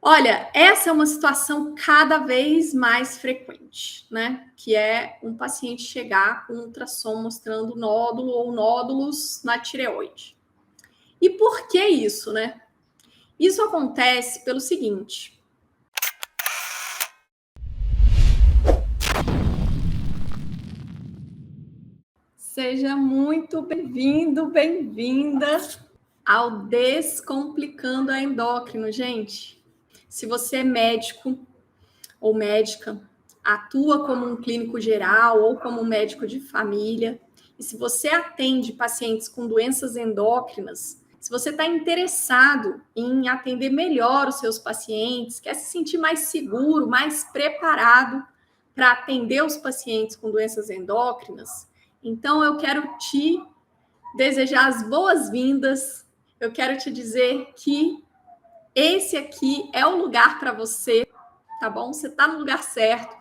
Olha, essa é uma situação cada vez mais frequente, né? Que é um paciente chegar com ultrassom mostrando nódulo ou nódulos na tireoide. E por que isso, né? Isso acontece pelo seguinte. Seja muito bem-vindo, bem-vinda ao Descomplicando a Endócrino, gente. Se você é médico ou médica, atua como um clínico geral ou como um médico de família, e se você atende pacientes com doenças endócrinas, se você está interessado em atender melhor os seus pacientes, quer se sentir mais seguro, mais preparado para atender os pacientes com doenças endócrinas, então eu quero te desejar as boas-vindas, eu quero te dizer que esse aqui é o lugar para você, tá bom? Você está no lugar certo.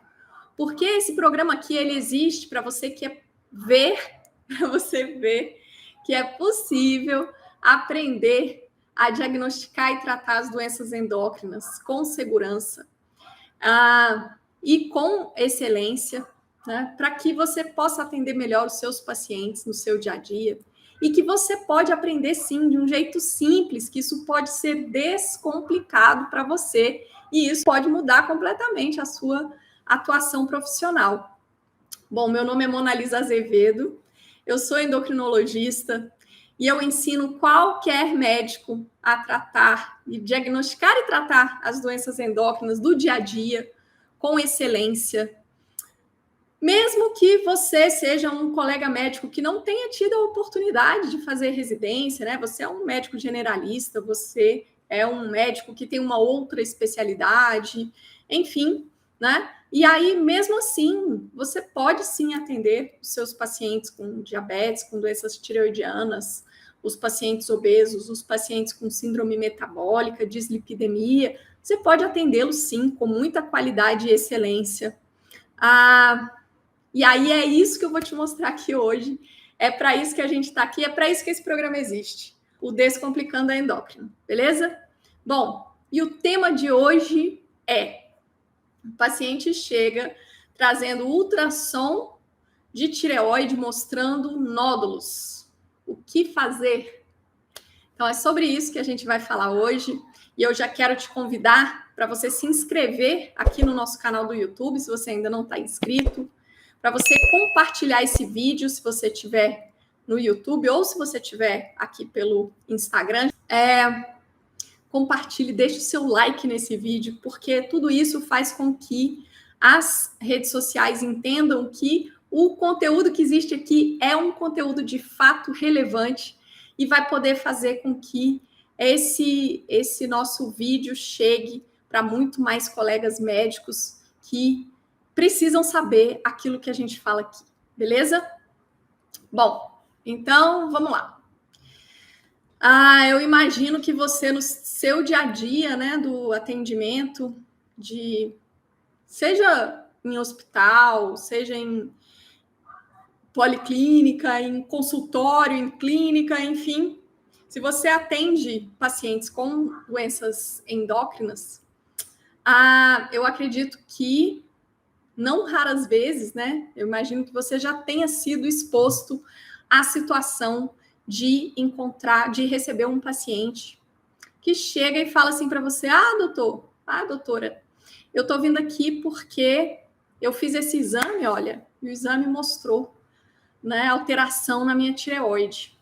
Porque esse programa aqui ele existe para você que é ver, para você ver que é possível aprender a diagnosticar e tratar as doenças endócrinas com segurança e com excelência, né? Para que você possa atender melhor os seus pacientes no seu dia a dia e que você pode aprender sim de um jeito simples, que isso pode ser descomplicado para você e isso pode mudar completamente a sua atuação profissional. Bom, meu nome é Monalisa Azevedo, eu sou endocrinologista e eu ensino qualquer médico a tratar e diagnosticar e tratar as doenças endócrinas do dia a dia com excelência. Mesmo que você seja um colega médico que não tenha tido a oportunidade de fazer residência, né? Você é um médico generalista, você é um médico que tem uma outra especialidade, enfim, né? E aí, mesmo assim, você pode sim atender os seus pacientes com diabetes, com doenças tireoidianas, os pacientes obesos, os pacientes com síndrome metabólica, dislipidemia. Você pode atendê-los sim, com muita qualidade e excelência. E aí é isso que eu vou te mostrar aqui hoje. É para isso que a gente está aqui, é para isso que esse programa existe. O Descomplicando a Endócrina, beleza? Bom, e o tema de hoje é: o paciente chega trazendo ultrassom de tireoide mostrando nódulos. O que fazer? Então é sobre isso que a gente vai falar hoje. E eu já quero te convidar para você se inscrever aqui no nosso canal do YouTube, se você ainda não está inscrito, para você compartilhar esse vídeo, se você estiver no YouTube ou se você estiver aqui pelo Instagram. Compartilhe, deixe o seu like nesse vídeo, porque tudo isso faz com que as redes sociais entendam que o conteúdo que existe aqui é um conteúdo de fato relevante e vai poder fazer com que esse nosso vídeo chegue para muito mais colegas médicos que precisam saber aquilo que a gente fala aqui, beleza? Bom, então vamos lá. Eu imagino que você, no seu dia a dia, né, do atendimento, seja em hospital, seja em policlínica, em consultório, em clínica, enfim, se você atende pacientes com doenças endócrinas, eu acredito que, não raras vezes, né, eu imagino que você já tenha sido exposto à situação de receber um paciente que chega e fala assim para você: doutora, eu tô vindo aqui porque eu fiz esse exame, olha, e o exame mostrou, né, alteração na minha tireoide.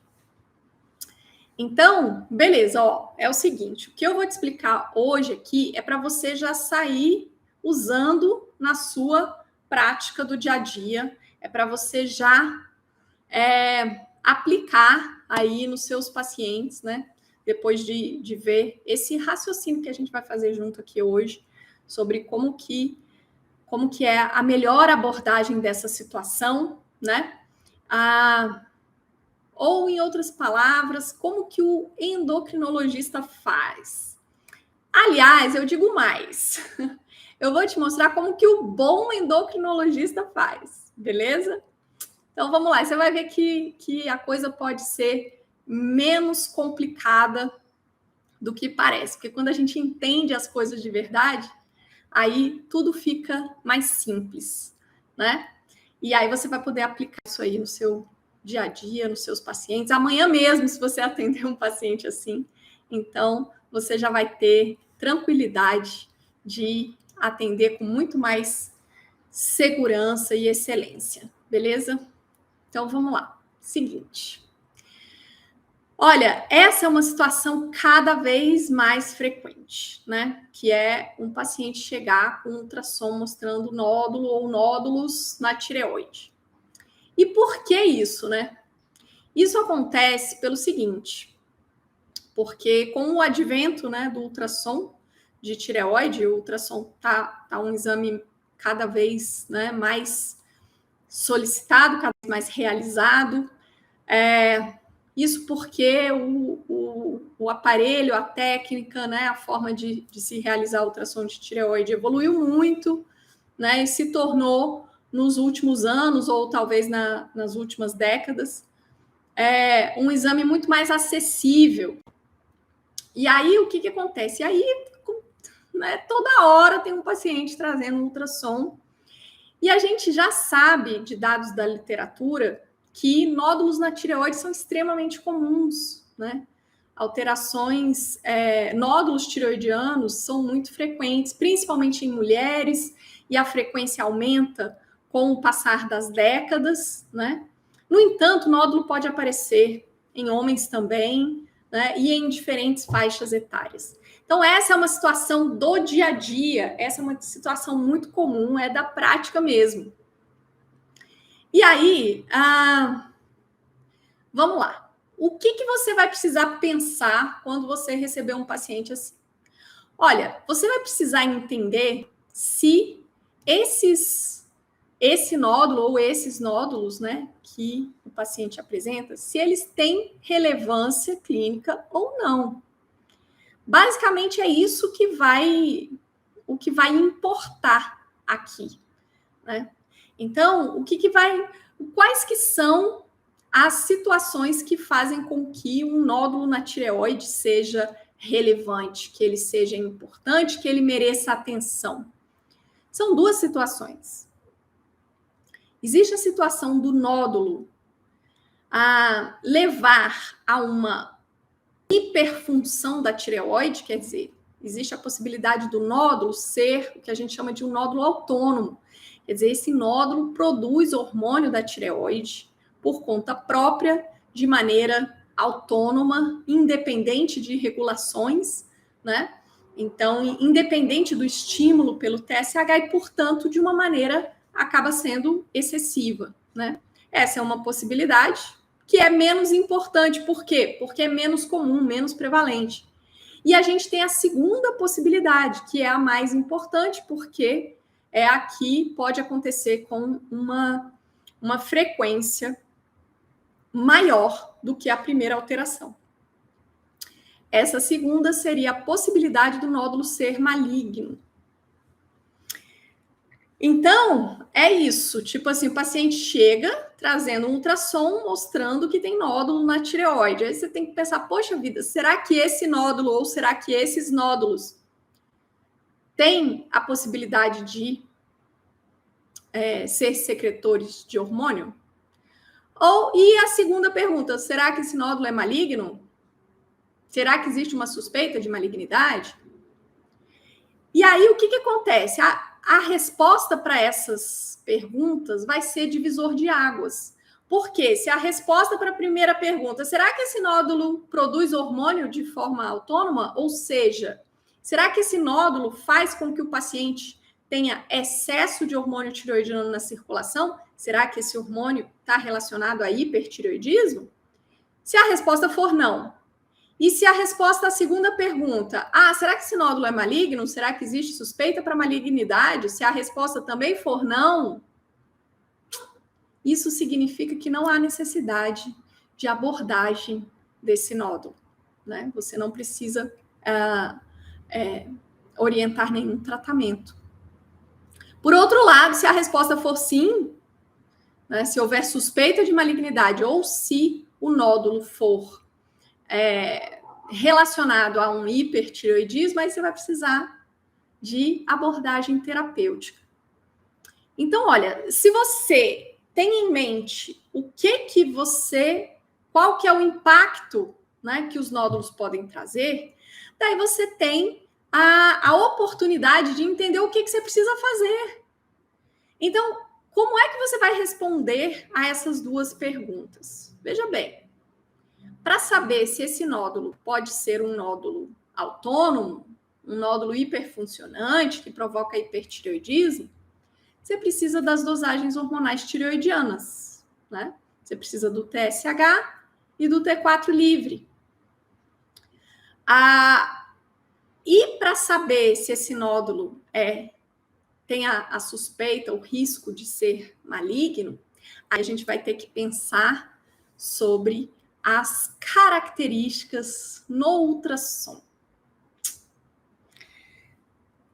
Então, beleza, é o seguinte, o que eu vou te explicar hoje aqui é para você já sair usando na sua prática do dia a dia, é para você já aplicar aí nos seus pacientes, né? Depois de ver esse raciocínio que a gente vai fazer junto aqui hoje, sobre como que é a melhor abordagem dessa situação, né? Ou, em outras palavras, como que o endocrinologista faz. Aliás, eu digo mais. Eu vou te mostrar como que o bom endocrinologista faz, beleza? Então, vamos lá. Você vai ver que a coisa pode ser menos complicada do que parece. Porque quando a gente entende as coisas de verdade, aí tudo fica mais simples, né? E aí você vai poder aplicar isso aí no seu dia a dia, nos seus pacientes. Amanhã mesmo, se você atender um paciente assim, então você já vai ter tranquilidade de atender com muito mais segurança e excelência, beleza? Então vamos lá. Seguinte. Olha, essa é uma situação cada vez mais frequente, né? Que é um paciente chegar com ultrassom mostrando nódulo ou nódulos na tireoide. E por que isso, né? Isso acontece pelo seguinte, porque com o advento, né, do ultrassom de tireoide, o ultrassom tá um exame cada vez, né, mais solicitado, cada vez mais realizado. Isso porque o aparelho, a técnica, né, a forma de se realizar a ultrassom de tireoide evoluiu muito, né, e se tornou, nos últimos anos, ou talvez nas últimas décadas, um exame muito mais acessível. E aí, o que acontece? E aí, né, toda hora tem um paciente trazendo um ultrassom, e a gente já sabe, de dados da literatura, que nódulos na tireoide são extremamente comuns, né? Alterações, nódulos tireoidianos são muito frequentes, principalmente em mulheres, e a frequência aumenta com o passar das décadas, né? No entanto, nódulo pode aparecer em homens também, né? E em diferentes faixas etárias. Então, essa é uma situação do dia a dia, essa é uma situação muito comum, é da prática mesmo. E aí, vamos lá. O que você vai precisar pensar quando você receber um paciente assim? Olha, você vai precisar entender se esse nódulo ou esses nódulos, né, que o paciente apresenta, se eles têm relevância clínica ou não. Basicamente é isso que vai importar aqui, né? Então, quais que são as situações que fazem com que um nódulo na tireoide seja relevante, que ele seja importante, que ele mereça atenção? São duas situações. Existe a situação do nódulo a levar a uma hiperfunção da tireoide, quer dizer, existe a possibilidade do nódulo ser o que a gente chama de um nódulo autônomo. Quer dizer, esse nódulo produz hormônio da tireoide por conta própria, de maneira autônoma, independente de regulações, né? Então, independente do estímulo pelo TSH e, portanto, de uma maneira acaba sendo excessiva, né? Essa é uma possibilidade que é menos importante. Por quê? Porque é menos comum, menos prevalente. E a gente tem a segunda possibilidade, que é a mais importante, porque aqui pode acontecer com uma frequência maior do que a primeira alteração. Essa segunda seria a possibilidade do nódulo ser maligno. Então, é isso. Tipo assim, o paciente chega trazendo um ultrassom mostrando que tem nódulo na tireoide. Aí você tem que pensar, poxa vida, será que esse nódulo ou será que esses nódulos têm a possibilidade de ser secretores de hormônio? E a segunda pergunta, será que esse nódulo é maligno? Será que existe uma suspeita de malignidade? E aí, o que acontece? A resposta para essas perguntas vai ser divisor de águas. Porque se a resposta para a primeira pergunta, será que esse nódulo produz hormônio de forma autônoma? Ou seja, será que esse nódulo faz com que o paciente tenha excesso de hormônio tireoidiano na circulação? Será que esse hormônio está relacionado a hipertireoidismo? Se a resposta for não, e se a resposta à segunda pergunta, será que esse nódulo é maligno? Será que existe suspeita para malignidade? Se a resposta também for não, isso significa que não há necessidade de abordagem desse nódulo, né? Você não precisa orientar nenhum tratamento. Por outro lado, se a resposta for sim, né, se houver suspeita de malignidade ou se o nódulo for relacionado a um hipertireoidismo, aí você vai precisar de abordagem terapêutica. Então, olha, se você tem em mente qual que é o impacto, né, que os nódulos podem trazer, daí você tem a oportunidade de entender o que você precisa fazer. Então, como é que você vai responder a essas duas perguntas? Veja bem, para saber se esse nódulo pode ser um nódulo autônomo, um nódulo hiperfuncionante que provoca hipertireoidismo, você precisa das dosagens hormonais tireoidianas, né? Você precisa do TSH e do T4 livre. E para saber se esse nódulo tem a suspeita, o risco de ser maligno, aí a gente vai ter que pensar sobre as características no ultrassom.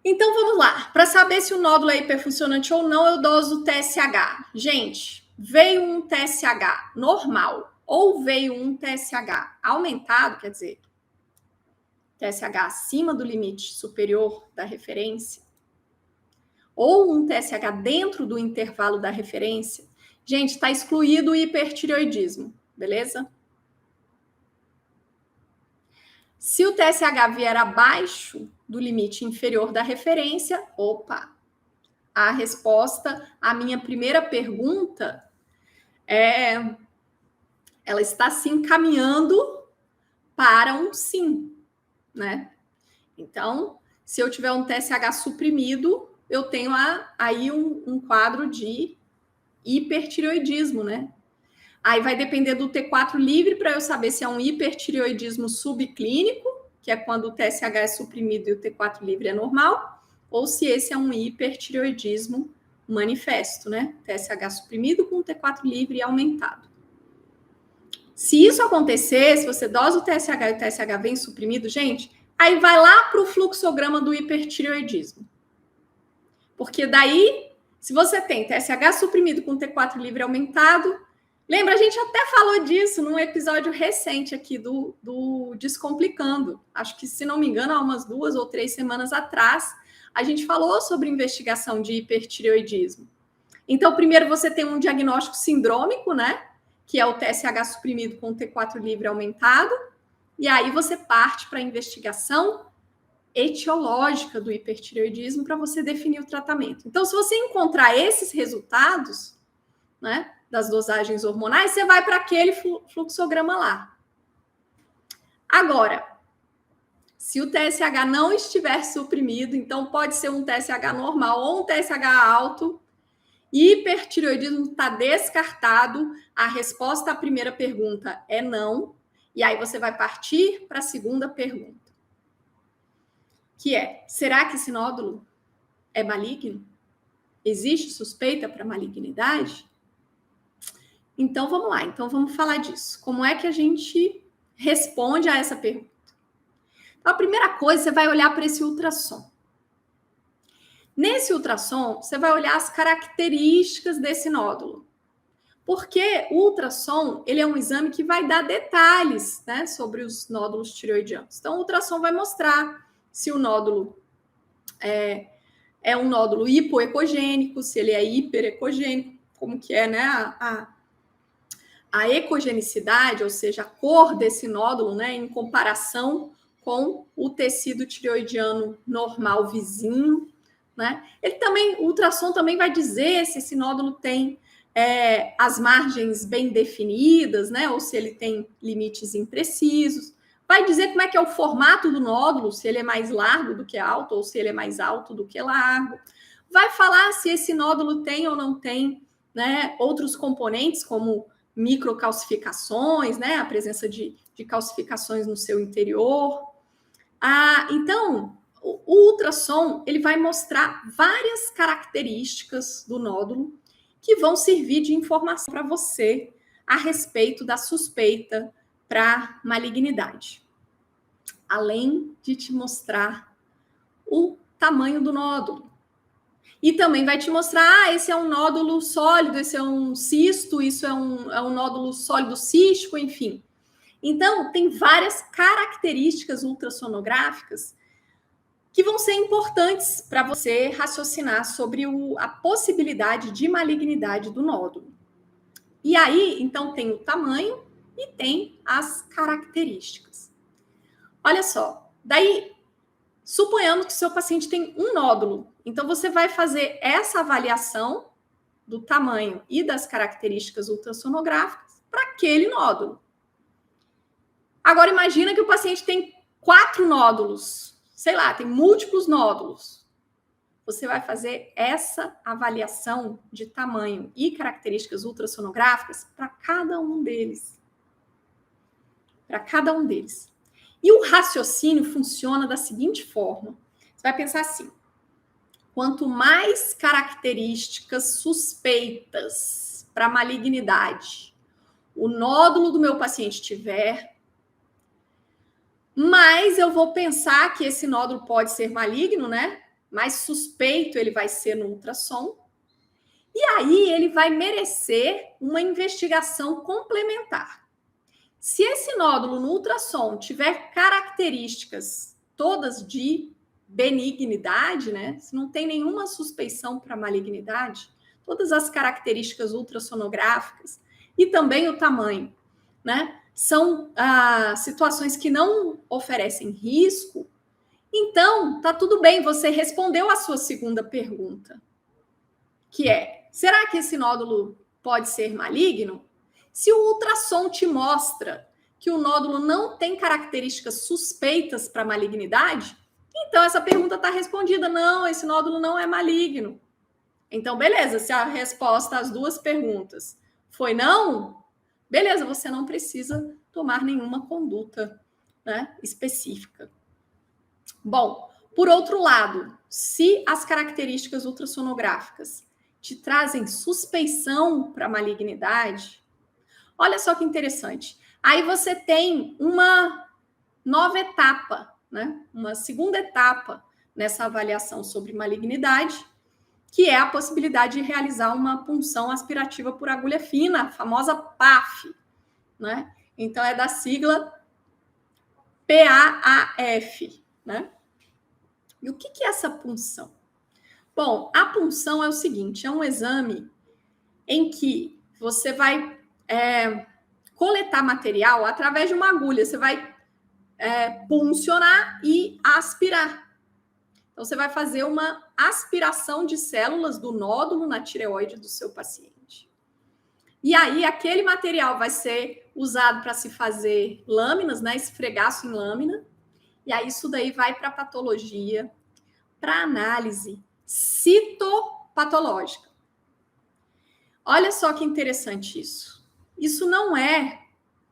Então, vamos lá. Para saber se o nódulo é hiperfuncionante ou não, eu doso o TSH. Gente, veio um TSH normal ou veio um TSH aumentado, quer dizer, TSH acima do limite superior da referência, ou um TSH dentro do intervalo da referência, gente, está excluído o hipertireoidismo, beleza? Se o TSH vier abaixo do limite inferior da referência, opa, a resposta à minha primeira pergunta ela está se encaminhando para um sim, né? Então, se eu tiver um TSH suprimido, eu tenho aí um quadro de hipertireoidismo, né? Aí vai depender do T4 livre para eu saber se é um hipertireoidismo subclínico, que é quando o TSH é suprimido e o T4 livre é normal, ou se esse é um hipertireoidismo manifesto, né? TSH suprimido com o T4 livre aumentado. Se isso acontecer, se você dosa o TSH e o TSH vem suprimido, gente, aí vai lá para o fluxograma do hipertireoidismo. Porque daí, se você tem TSH suprimido com T4 livre aumentado, lembra, a gente até falou disso num episódio recente aqui do Descomplicando. Acho que, se não me engano, há umas 2 ou 3 semanas atrás, a gente falou sobre investigação de hipertireoidismo. Então, primeiro você tem um diagnóstico sindrômico, né? Que é o TSH suprimido com o T4 livre aumentado. E aí você parte para a investigação etiológica do hipertireoidismo para você definir o tratamento. Então, se você encontrar esses resultados, né, das dosagens hormonais, você vai para aquele fluxograma lá. Agora, se o TSH não estiver suprimido, então pode ser um TSH normal ou um TSH alto, hipertireoidismo está descartado, a resposta à primeira pergunta é não, e aí você vai partir para a segunda pergunta, que é, será que esse nódulo é maligno? Existe suspeita para malignidade? Então, vamos lá. Então, vamos falar disso. Como é que a gente responde a essa pergunta? Então, a primeira coisa, você vai olhar para esse ultrassom. Nesse ultrassom, você vai olhar as características desse nódulo. Porque o ultrassom, ele é um exame que vai dar detalhes, né, sobre os nódulos tireoidianos. Então, o ultrassom vai mostrar se o nódulo é um nódulo hipoecogênico, se ele é hiperecogênico, como que é, né, a ecogenicidade, ou seja, a cor desse nódulo, né, em comparação com o tecido tireoidiano normal vizinho, né? O ultrassom também vai dizer se esse nódulo tem as margens bem definidas, né, ou se ele tem limites imprecisos. Vai dizer como é que é o formato do nódulo, se ele é mais largo do que alto, ou se ele é mais alto do que largo. Vai falar se esse nódulo tem ou não tem, né, outros componentes, como microcalcificações, né, a presença de calcificações no seu interior. Então, o ultrassom, ele vai mostrar várias características do nódulo que vão servir de informação para você a respeito da suspeita para malignidade. Além de te mostrar o tamanho do nódulo. E também vai te mostrar, esse é um nódulo sólido, esse é um cisto, isso é um nódulo sólido cístico, enfim. Então, tem várias características ultrassonográficas que vão ser importantes para você raciocinar sobre a possibilidade de malignidade do nódulo. E aí, então, tem o tamanho e tem as características. Olha só, daí, suponhamos que seu paciente tem um nódulo, então você vai fazer essa avaliação do tamanho e das características ultrassonográficas para aquele nódulo. Agora, imagina que o paciente tem 4 nódulos, sei lá, tem múltiplos nódulos. Você vai fazer essa avaliação de tamanho e características ultrassonográficas para cada um deles. Para cada um deles. E o raciocínio funciona da seguinte forma. Você vai pensar assim, quanto mais características suspeitas para malignidade o nódulo do meu paciente tiver, mais eu vou pensar que esse nódulo pode ser maligno, né? Mais suspeito ele vai ser no ultrassom. E aí ele vai merecer uma investigação complementar. Se esse nódulo no ultrassom tiver características todas de benignidade, né? Se não tem nenhuma suspeição para malignidade, todas as características ultrassonográficas e também o tamanho, né? São situações que não oferecem risco, então tá tudo bem, você respondeu a sua segunda pergunta, que é, será que esse nódulo pode ser maligno? Se o ultrassom te mostra que o nódulo não tem características suspeitas para malignidade, então essa pergunta está respondida, não, esse nódulo não é maligno. Então, beleza, se a resposta às duas perguntas foi não, beleza, você não precisa tomar nenhuma conduta, né, específica. Bom, por outro lado, se as características ultrassonográficas te trazem suspeição para malignidade, olha só que interessante. Aí você tem uma nova etapa, né? Uma segunda etapa nessa avaliação sobre malignidade, que é a possibilidade de realizar uma punção aspirativa por agulha fina, a famosa PAF, né? Então, é da sigla PAAF, né? E o que é essa punção? Bom, a punção é o seguinte, é um exame em que você vai coletar material através de uma agulha, você vai puncionar e aspirar. Então, você vai fazer uma aspiração de células do nódulo na tireoide do seu paciente. E aí, aquele material vai ser usado para se fazer lâminas, né? Esfregaço em lâmina. E aí, isso daí vai para a patologia, para análise citopatológica. Olha só que interessante isso. Isso não é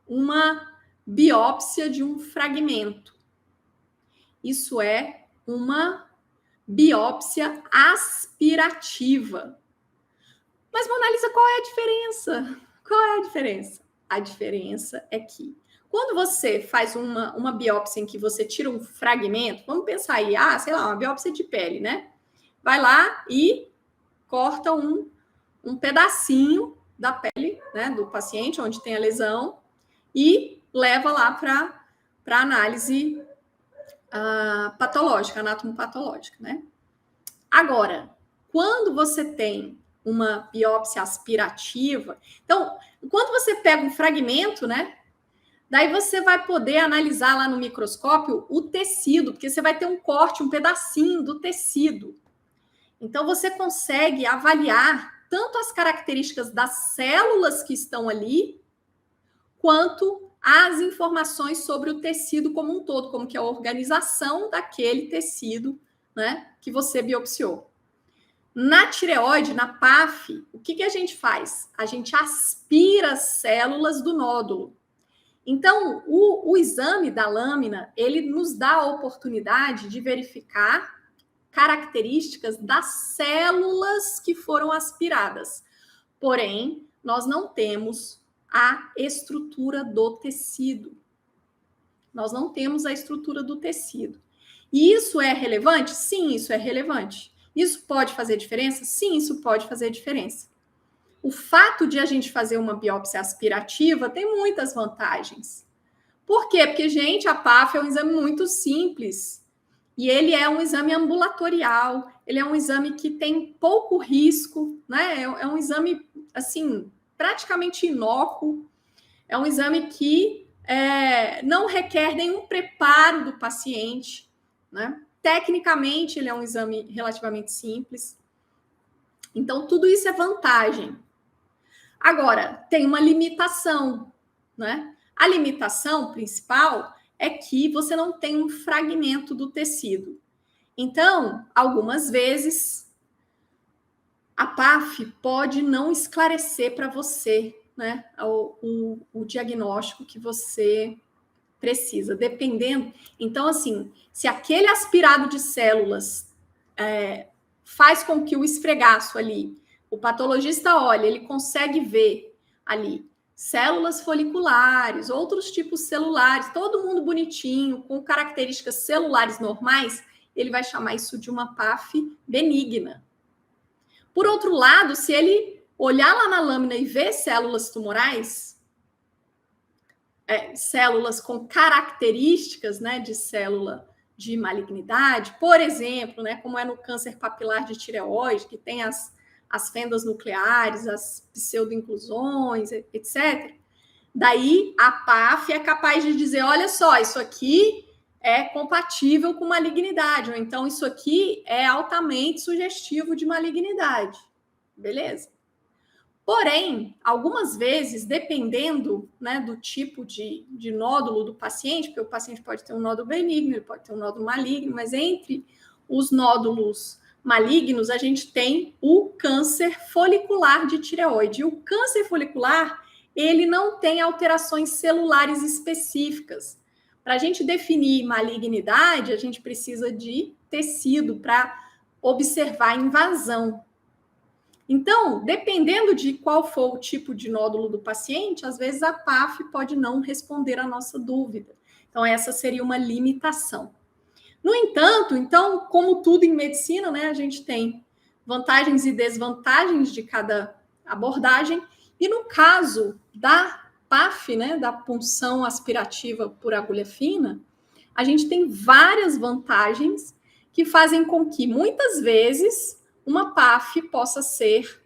uma biópsia de um fragmento. Isso é uma biópsia aspirativa. Mas, Mona Lisa, qual é a diferença? Qual é a diferença? A diferença é que quando você faz uma biópsia em que você tira um fragmento, vamos pensar aí, sei lá, uma biópsia de pele, né? Vai lá e corta um pedacinho da pele, né, do paciente, onde tem a lesão, e leva lá para análise patológica, anatomopatológica, né? Agora, quando você tem uma biópsia aspirativa, então, quando você pega um fragmento, né? Daí você vai poder analisar lá no microscópio o tecido, porque você vai ter um corte, um pedacinho do tecido. Então, você consegue avaliar tanto as características das células que estão ali, quanto as informações sobre o tecido como um todo, como que é a organização daquele tecido, né, que você biopsiou. Na tireoide, na PAF, o que a gente faz? A gente aspira as células do nódulo. Então, o exame da lâmina, ele nos dá a oportunidade de verificar características das células que foram aspiradas. Porém, nós não temos a estrutura do tecido. Nós não temos a estrutura do tecido. E isso é relevante? Sim, isso é relevante. Isso pode fazer diferença? Sim, isso pode fazer diferença. O fato de a gente fazer uma biópsia aspirativa tem muitas vantagens. Por quê? Porque, gente, a PAF é um exame muito simples e ele é um exame ambulatorial, ele é um exame que tem pouco risco, né? É um exame, assim, praticamente inócuo, é um exame que não requer nenhum preparo do paciente, né? Tecnicamente, ele é um exame relativamente simples. Então, tudo isso é vantagem. Agora, tem uma limitação, né? A limitação principal é que você não tem um fragmento do tecido. Então, algumas vezes, a PAF pode não esclarecer para você, né, o diagnóstico que você precisa, dependendo. Então, assim, se aquele aspirado de células faz com que o esfregaço ali, o patologista olha, ele consegue ver ali células foliculares, outros tipos celulares, todo mundo bonitinho, com características celulares normais, ele vai chamar isso de uma PAF benigna. Por outro lado, se ele olhar lá na lâmina e ver células tumorais, células com características, né, de célula de malignidade, por exemplo, né, como é no câncer papilar de tireoide, que tem as fendas nucleares, as pseudoinclusões, etc. Daí a PAF é capaz de dizer, olha só, isso aqui é compatível com malignidade, ou então isso aqui é altamente sugestivo de malignidade. Beleza? Porém, algumas vezes, dependendo, né, do tipo de nódulo do paciente, porque o paciente pode ter um nódulo benigno, ele pode ter um nódulo maligno, mas entre os nódulos malignos, a gente tem o câncer folicular de tireoide. E o câncer folicular, ele não tem alterações celulares específicas. Para a gente definir malignidade, a gente precisa de tecido para observar a invasão. Então, dependendo de qual for o tipo de nódulo do paciente, às vezes a PAF pode não responder à nossa dúvida. Então, essa seria uma limitação. No entanto, então, como tudo em medicina, né, a gente tem vantagens e desvantagens de cada abordagem. E no caso da PAF, né, da punção aspirativa por agulha fina, a gente tem várias vantagens que fazem com que, muitas vezes, uma PAF possa ser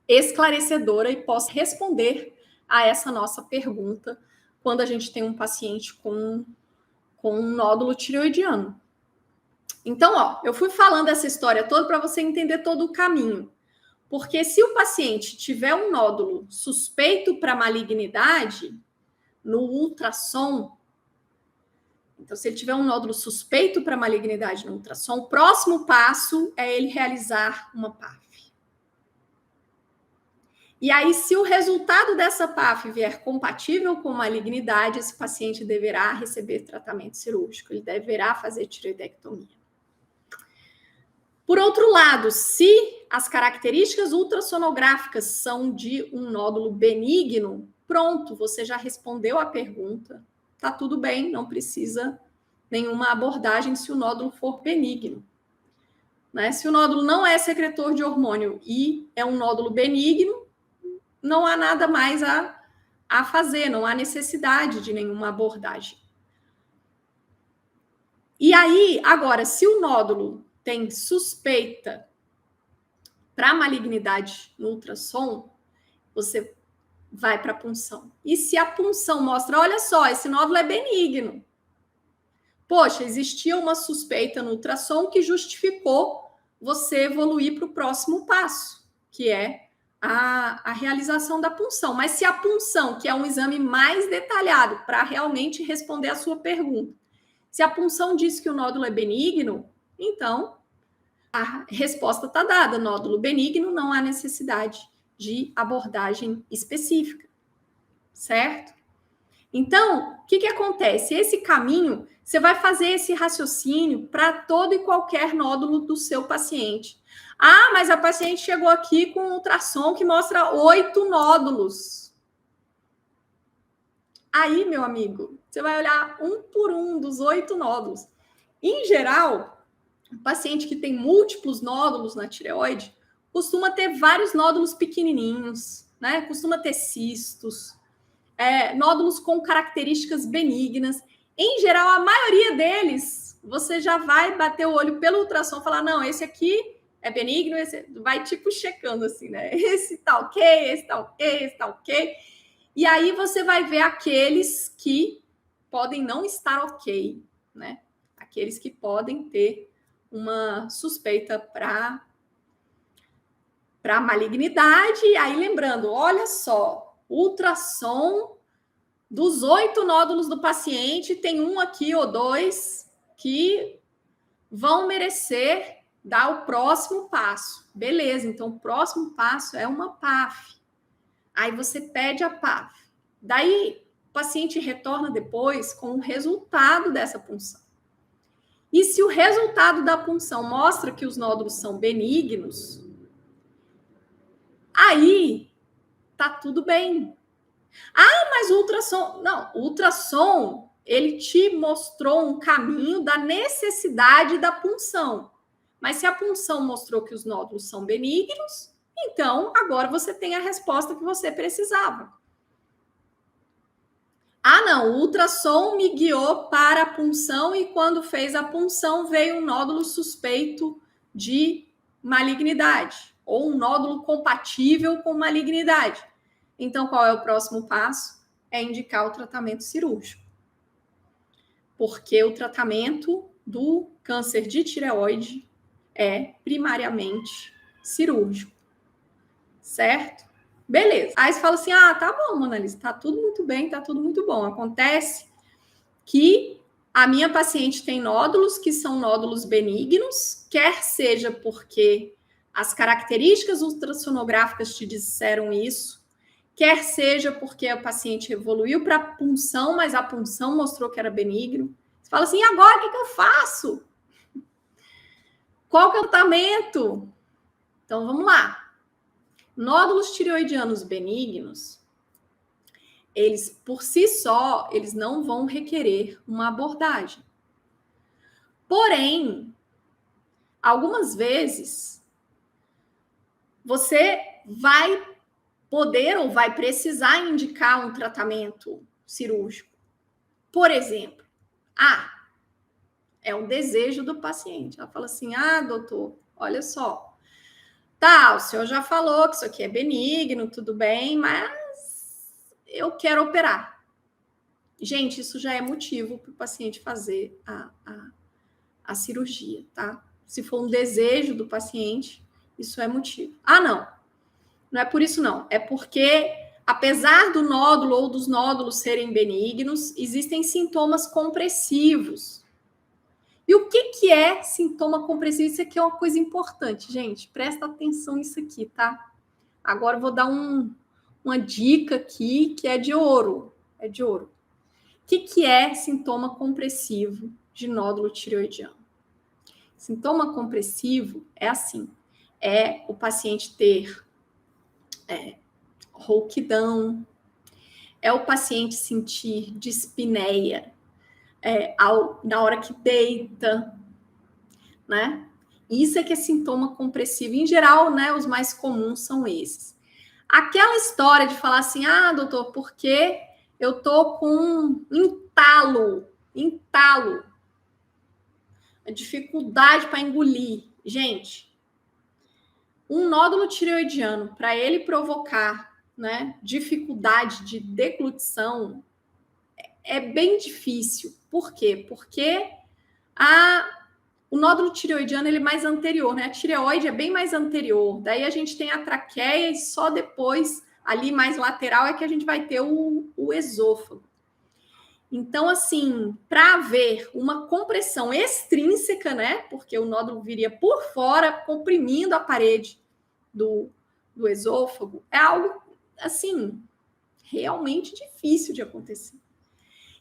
esclarecedora e possa responder a essa nossa pergunta quando a gente tem um paciente com um nódulo tireoidiano. Então, ó, eu fui falando essa história toda para você entender todo o caminho. Porque se o paciente tiver um nódulo suspeito para malignidade, no ultrassom, então, se ele tiver um nódulo suspeito para malignidade no ultrassom, o próximo passo é ele realizar uma PAF. E aí, se o resultado dessa PAF vier compatível com malignidade, esse paciente deverá receber tratamento cirúrgico, ele deverá fazer tireoidectomia. Por outro lado, se as características ultrassonográficas são de um nódulo benigno, pronto, você já respondeu a pergunta. Tá tudo bem, não precisa nenhuma abordagem se o nódulo for benigno. Né? Se o nódulo não é secretor de hormônio e é um nódulo benigno, não há nada mais a fazer, não há necessidade de nenhuma abordagem. E aí, agora, se o nódulo tem suspeita para malignidade no ultrassom, você vai para a punção. E se a punção mostra, olha só, esse nódulo é benigno. Poxa, existia uma suspeita no ultrassom que justificou você evoluir para o próximo passo, que é a realização da punção. Mas se a punção, que é um exame mais detalhado para realmente responder a sua pergunta, se a punção diz que o nódulo é benigno, então a resposta está dada. Nódulo benigno, não há necessidade de abordagem específica, certo? Então, o que acontece? Esse caminho, você vai fazer esse raciocínio para todo e qualquer nódulo do seu paciente. Ah, mas a paciente chegou aqui com um ultrassom que mostra 8 nódulos. Aí, meu amigo, você vai olhar um por um dos 8 nódulos. Em geral, o paciente que tem múltiplos nódulos na tireoide costuma ter vários nódulos pequenininhos, né? Costuma ter cistos. nódulos com características benignas. Em geral, a maioria deles, você já vai bater o olho pelo ultrassom e falar, não, esse aqui é benigno, esse vai tipo checando assim, né? Esse tá ok, esse tá ok, esse tá ok. E aí você vai ver aqueles que podem não estar ok, né? Aqueles que podem ter uma suspeita para malignidade. E aí, lembrando, olha só, ultrassom dos 8 nódulos do paciente, tem um aqui ou 2 que vão merecer dar o próximo passo. Beleza, então o próximo passo é uma PAF. Aí você pede a PAF. Daí o paciente retorna depois com o resultado dessa punção. E se o resultado da punção mostra que os nódulos são benignos, aí tá tudo bem. Ah, mas o ultrassom... Não, o ultrassom, ele te mostrou um caminho da necessidade da punção. Mas se a punção mostrou que os nódulos são benignos, então agora você tem a resposta que você precisava. Ah, não, o ultrassom me guiou para a punção e quando fez a punção veio um nódulo suspeito de malignidade ou um nódulo compatível com malignidade. Então, qual é o próximo passo? É indicar o tratamento cirúrgico. Porque o tratamento do câncer de tireoide é primariamente cirúrgico. Certo? Beleza. Aí você fala assim, tá bom, Mona Lisa, tá tudo muito bem, tá tudo muito bom. Acontece que a minha paciente tem nódulos que são nódulos benignos, quer seja porque as características ultrassonográficas te disseram isso, quer seja porque o paciente evoluiu para punção, mas a punção mostrou que era benigno. Você fala assim, e agora o que eu faço? Qual que é o tratamento? Então, vamos lá. Nódulos tireoidianos benignos, eles, por si só, eles não vão requerer uma abordagem. Porém, algumas vezes, você vai poder ou vai precisar indicar um tratamento cirúrgico. Por exemplo, é um desejo do paciente. Ela fala assim, doutor, olha só, tá, o senhor já falou que isso aqui é benigno, tudo bem, mas eu quero operar. Gente, isso já é motivo para o paciente fazer a cirurgia, tá? Se for um desejo do paciente, isso é motivo. Não é por isso não. É porque, apesar do nódulo ou dos nódulos serem benignos, existem sintomas compressivos. E o que é sintoma compressivo? Isso aqui é uma coisa importante, gente. Presta atenção nisso aqui, tá? Agora eu vou dar uma dica aqui que é de ouro. É de ouro. O que é sintoma compressivo de nódulo tireoidiano? Sintoma compressivo é assim. É o paciente ter rouquidão, é o paciente sentir dispneia, na hora que deita, né? Isso é que é sintoma compressivo. Em geral, né, os mais comuns são esses. Aquela história de falar assim, doutor, porque eu tô com entalo, a dificuldade para engolir. Gente, um nódulo tireoidiano, para ele provocar, né, dificuldade de deglutição, é bem difícil. Por quê? Porque o nódulo tireoidiano ele é mais anterior, né? A tireoide é bem mais anterior. Daí a gente tem a traqueia e só depois, ali mais lateral, é que a gente vai ter o esôfago. Então, assim, para haver uma compressão extrínseca, né? Porque o nódulo viria por fora, comprimindo a parede do esôfago, é algo, assim, realmente difícil de acontecer.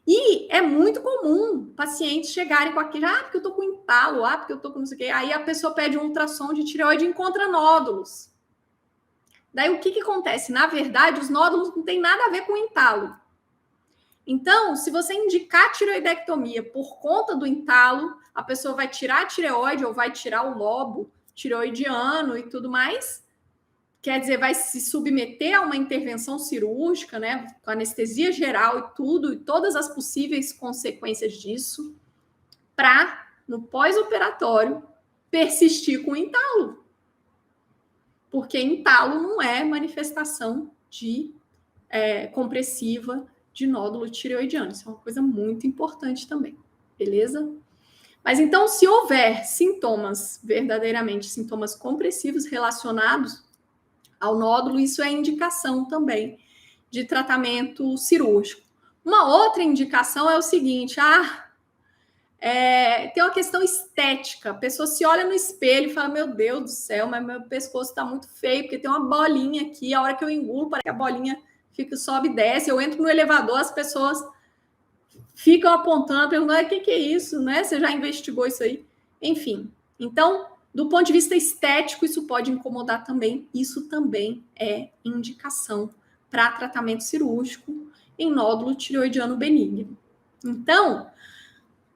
E é muito comum pacientes chegarem com aquilo, porque eu tô com entalo, porque eu tô com não sei o quê. Aí a pessoa pede um ultrassom de tireoide e encontra nódulos. Daí o que acontece? Na verdade, os nódulos não tem nada a ver com entalo. Então, se você indicar tireoidectomia por conta do entalo, a pessoa vai tirar a tireoide ou vai tirar o lobo tireoidiano e tudo mais, quer dizer, vai se submeter a uma intervenção cirúrgica, né, com anestesia geral e tudo, e todas as possíveis consequências disso, para, no pós-operatório, persistir com entalo. Porque entalo não é manifestação de compressiva de nódulo tireoidiano. Isso é uma coisa muito importante também, beleza? Mas então, se houver sintomas, verdadeiramente sintomas compressivos relacionados ao nódulo, isso é indicação também de tratamento cirúrgico. Uma outra indicação é o seguinte: tem uma questão estética. A pessoa se olha no espelho e fala: meu Deus do céu, mas meu pescoço está muito feio, porque tem uma bolinha aqui, a hora que eu engulo, parece que a bolinha sobe e desce. Eu entro no elevador, as pessoas ficam apontando, perguntando: o que é isso, né? Você já investigou isso aí? Enfim, então, do ponto de vista estético, isso pode incomodar também. Isso também é indicação para tratamento cirúrgico em nódulo tireoidiano benigno. Então,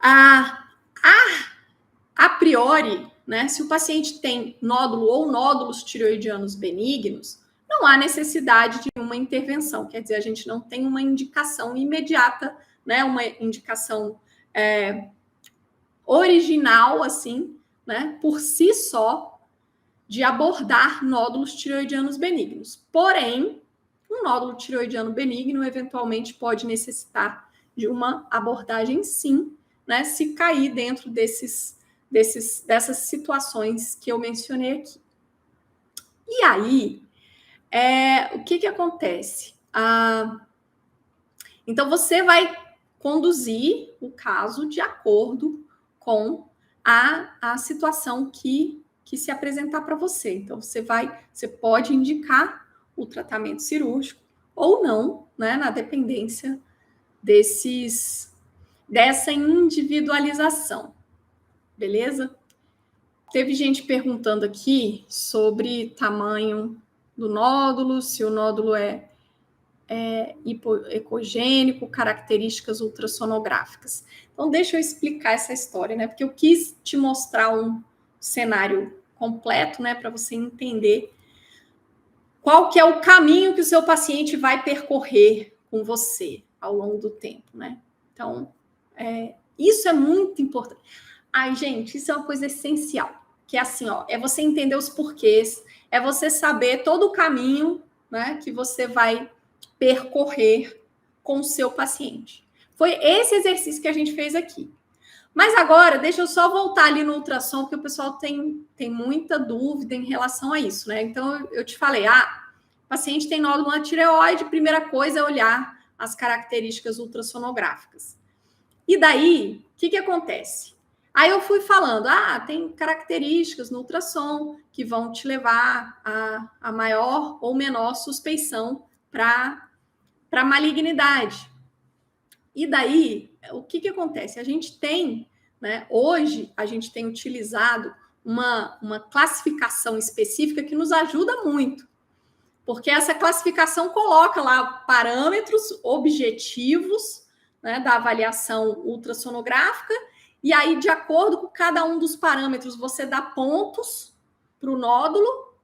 a priori, né, se o paciente tem nódulo ou nódulos tireoidianos benignos, não há necessidade de uma intervenção. Quer dizer, a gente não tem uma indicação imediata, né, uma indicação original, assim, né, por si só, de abordar nódulos tireoidianos benignos. Porém, um nódulo tireoidiano benigno eventualmente pode necessitar de uma abordagem, sim, né, se cair dentro dessas situações que eu mencionei aqui. E aí, o que acontece? Então, você vai conduzir o caso de acordo com a situação que se apresentar para você. Então, você pode indicar o tratamento cirúrgico ou não, né, na dependência dessa individualização. Beleza? Teve gente perguntando aqui sobre tamanho do nódulo, se o nódulo é hipoecogênico, características ultrassonográficas. Então, deixa eu explicar essa história, né? Porque eu quis te mostrar um cenário completo, né, para você entender qual que é o caminho que o seu paciente vai percorrer com você ao longo do tempo, né? Então, isso é muito importante. Ai, gente, isso é uma coisa essencial, que é assim, ó, é você entender os porquês, é você saber todo o caminho, né, que você vai percorrer com o seu paciente. Foi esse exercício que a gente fez aqui. Mas agora, deixa eu só voltar ali no ultrassom, porque o pessoal tem muita dúvida em relação a isso, né? Então, eu te falei, o paciente tem nódulo na tireoide, primeira coisa é olhar as características ultrassonográficas. E daí, o que acontece? Aí eu fui falando, tem características no ultrassom que vão te levar a maior ou menor suspeição para malignidade. E daí, o que acontece? A gente tem, né, hoje, a gente tem utilizado uma classificação específica que nos ajuda muito, porque essa classificação coloca lá parâmetros objetivos, né, da avaliação ultrassonográfica, e aí, de acordo com cada um dos parâmetros, você dá pontos para o nódulo,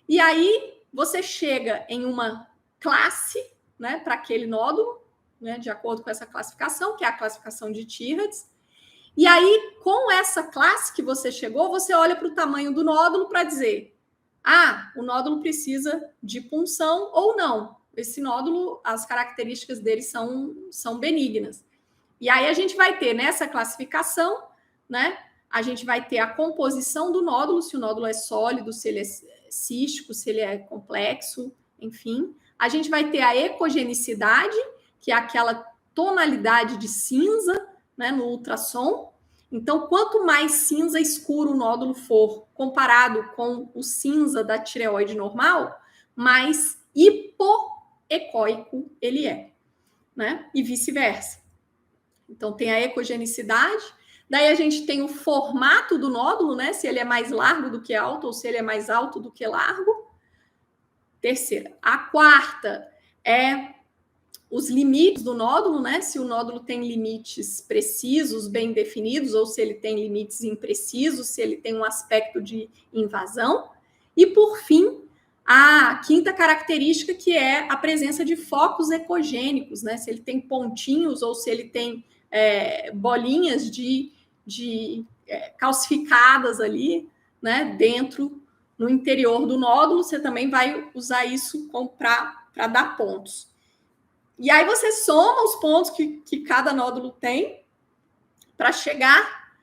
e aí você chega em uma classe, né, para aquele nódulo, né, de acordo com essa classificação, que é a classificação de Tyrreds. E aí, com essa classe que você chegou, você olha para o tamanho do nódulo para dizer, o nódulo precisa de punção ou não. Esse nódulo, as características dele são benignas. E aí a gente vai ter nessa classificação, né, a gente vai ter a composição do nódulo, se o nódulo é sólido, se ele é cístico, se ele é complexo, enfim. A gente vai ter a ecogenicidade, que é aquela tonalidade de cinza, né, no ultrassom. Então, quanto mais cinza escuro o nódulo for comparado com o cinza da tireoide normal, mais hipoecóico ele é, né? E vice-versa. Então, tem a ecogenicidade. Daí a gente tem o formato do nódulo, né? Se ele é mais largo do que alto ou se ele é mais alto do que largo. Terceira. A quarta é os limites do nódulo, né? Se o nódulo tem limites precisos, bem definidos, ou se ele tem limites imprecisos, se ele tem um aspecto de invasão. E, por fim, A quinta característica, que é a presença de focos ecogênicos, né? Se ele tem pontinhos ou se ele tem bolinhas de calcificadas ali, né? Dentro, no interior do nódulo, você também vai usar isso para dar pontos. E aí você soma os pontos que cada nódulo tem para chegar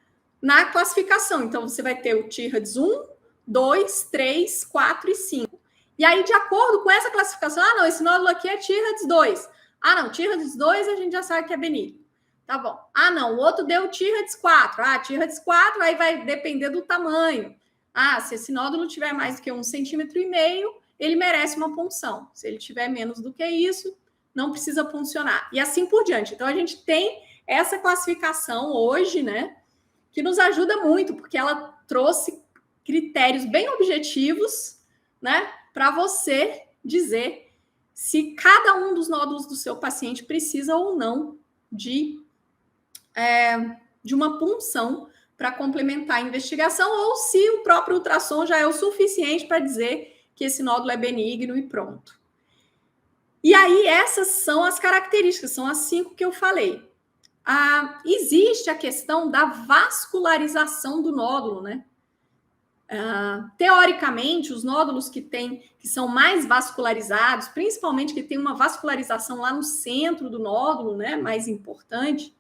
na classificação. Então, você vai ter o T-HUDS 1, 2, 3, 4 e 5. E aí, de acordo com essa classificação, não, esse nódulo aqui é T-HUDS 2. Não, T-HUDS 2 a gente já sabe que é benigno. Tá bom. Não, o outro deu T-HUDS 4. T-HUDS 4, aí vai depender do tamanho. Se esse nódulo tiver mais do que 1,5 centímetro, ele merece uma punção. Se ele tiver menos do que isso, não precisa puncionar. E assim por diante. Então, a gente tem essa classificação hoje, né, que nos ajuda muito, porque ela trouxe critérios bem objetivos, né, para você dizer se cada um dos nódulos do seu paciente precisa ou não de uma punção para complementar a investigação, ou se o próprio ultrassom já é o suficiente para dizer que esse nódulo é benigno e pronto. E aí, essas são as características, são as 5 que eu falei. Existe a questão da vascularização do nódulo, né? Teoricamente, os nódulos que são mais vascularizados, principalmente que tem uma vascularização lá no centro do nódulo, né, mais importante,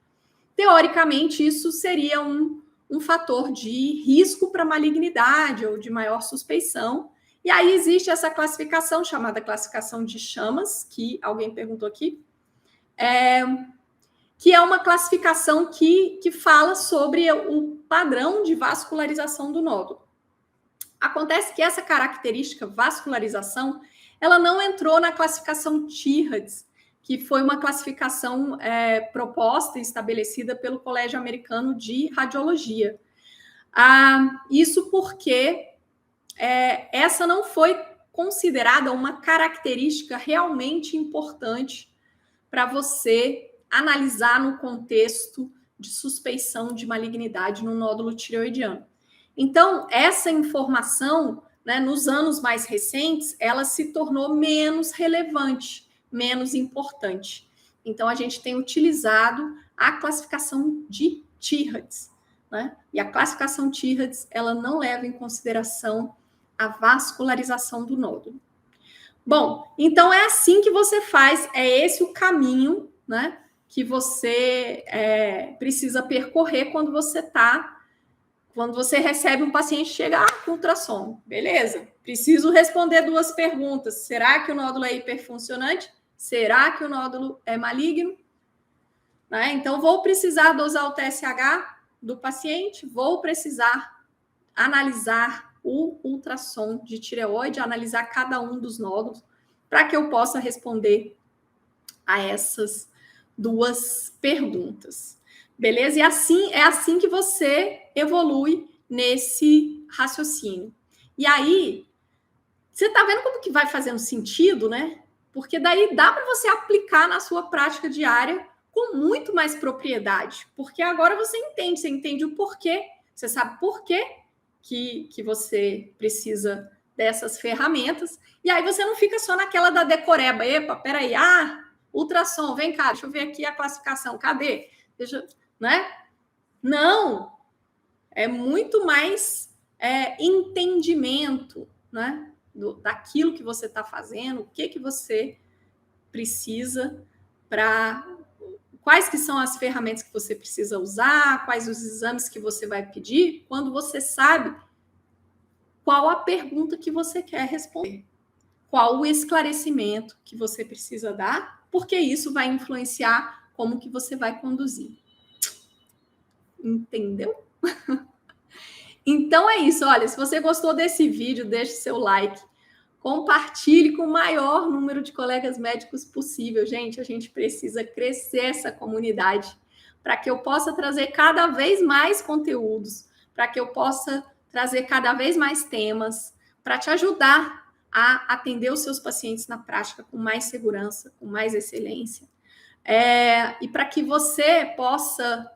teoricamente isso seria um fator de risco para malignidade ou de maior suspeição. E aí existe essa classificação chamada classificação de Chamas, que alguém perguntou aqui, que é uma classificação que fala sobre o padrão de vascularização do nódulo. Acontece que essa característica, vascularização, ela não entrou na classificação T-HUDS, que foi uma classificação proposta e estabelecida pelo Colégio Americano de Radiologia. Isso porque essa não foi considerada uma característica realmente importante para você analisar no contexto de suspeição de malignidade no nódulo tireoidiano. Então, essa informação, né, nos anos mais recentes, ela se tornou menos relevante, menos importante. Então, a gente tem utilizado a classificação de T-HUDS, né? E a classificação T-HUDS, ela não leva em consideração a vascularização do nódulo. Bom, então é assim que você faz, é esse o caminho, né, que você precisa percorrer quando você recebe um paciente, chega com ultrassom. Beleza, preciso responder 2 perguntas. Será que o nódulo é hiperfuncionante? Será que o nódulo é maligno? Né? Então, vou precisar dosar o TSH do paciente, vou precisar analisar o ultrassom de tireoide, analisar cada um dos nódulos, para que eu possa responder a essas 2 perguntas. Beleza? E é assim que você evolui nesse raciocínio. E aí, você está vendo como que vai fazendo sentido, né? Porque daí dá para você aplicar na sua prática diária com muito mais propriedade. Porque agora você entende o porquê, você sabe por quê que você precisa dessas ferramentas. E aí você não fica só naquela da decoreba. Epa, peraí, ultrassom, vem cá, deixa eu ver aqui a classificação, cadê? Né? Não, é muito mais entendimento, né, daquilo que você está fazendo, o que você precisa quais que são as ferramentas que você precisa usar, quais os exames que você vai pedir, quando você sabe qual a pergunta que você quer responder, qual o esclarecimento que você precisa dar, porque isso vai influenciar como que você vai conduzir. Entendeu? Então é isso. Olha, se você gostou desse vídeo, deixe seu like, compartilhe com o maior número de colegas médicos possível. Gente, a gente precisa crescer essa comunidade para que eu possa trazer cada vez mais conteúdos, para que eu possa trazer cada vez mais temas, para te ajudar a atender os seus pacientes na prática com mais segurança, com mais excelência. E para que você possa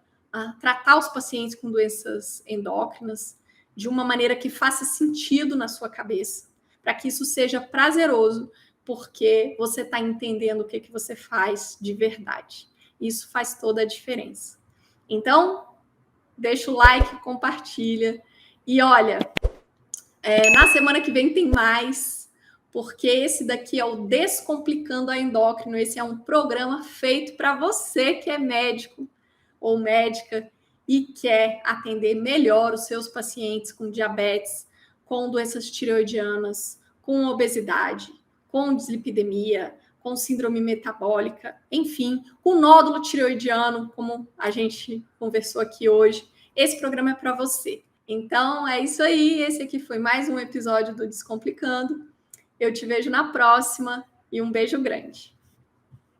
tratar os pacientes com doenças endócrinas de uma maneira que faça sentido na sua cabeça. para que isso seja prazeroso, porque você está entendendo o que você faz de verdade. Isso faz toda a diferença. Então, deixa o like, compartilha. E olha, na semana que vem tem mais, porque esse daqui é o Descomplicando a Endócrino. Esse é um programa feito para você que é médico ou médica e quer atender melhor os seus pacientes com diabetes, com doenças tireoidianas, com obesidade, com dislipidemia, com síndrome metabólica, enfim, com nódulo tireoidiano, como a gente conversou aqui hoje. Esse programa é para você. Então, é isso aí. Esse aqui foi mais um episódio do Descomplicando. Eu te vejo na próxima e um beijo grande.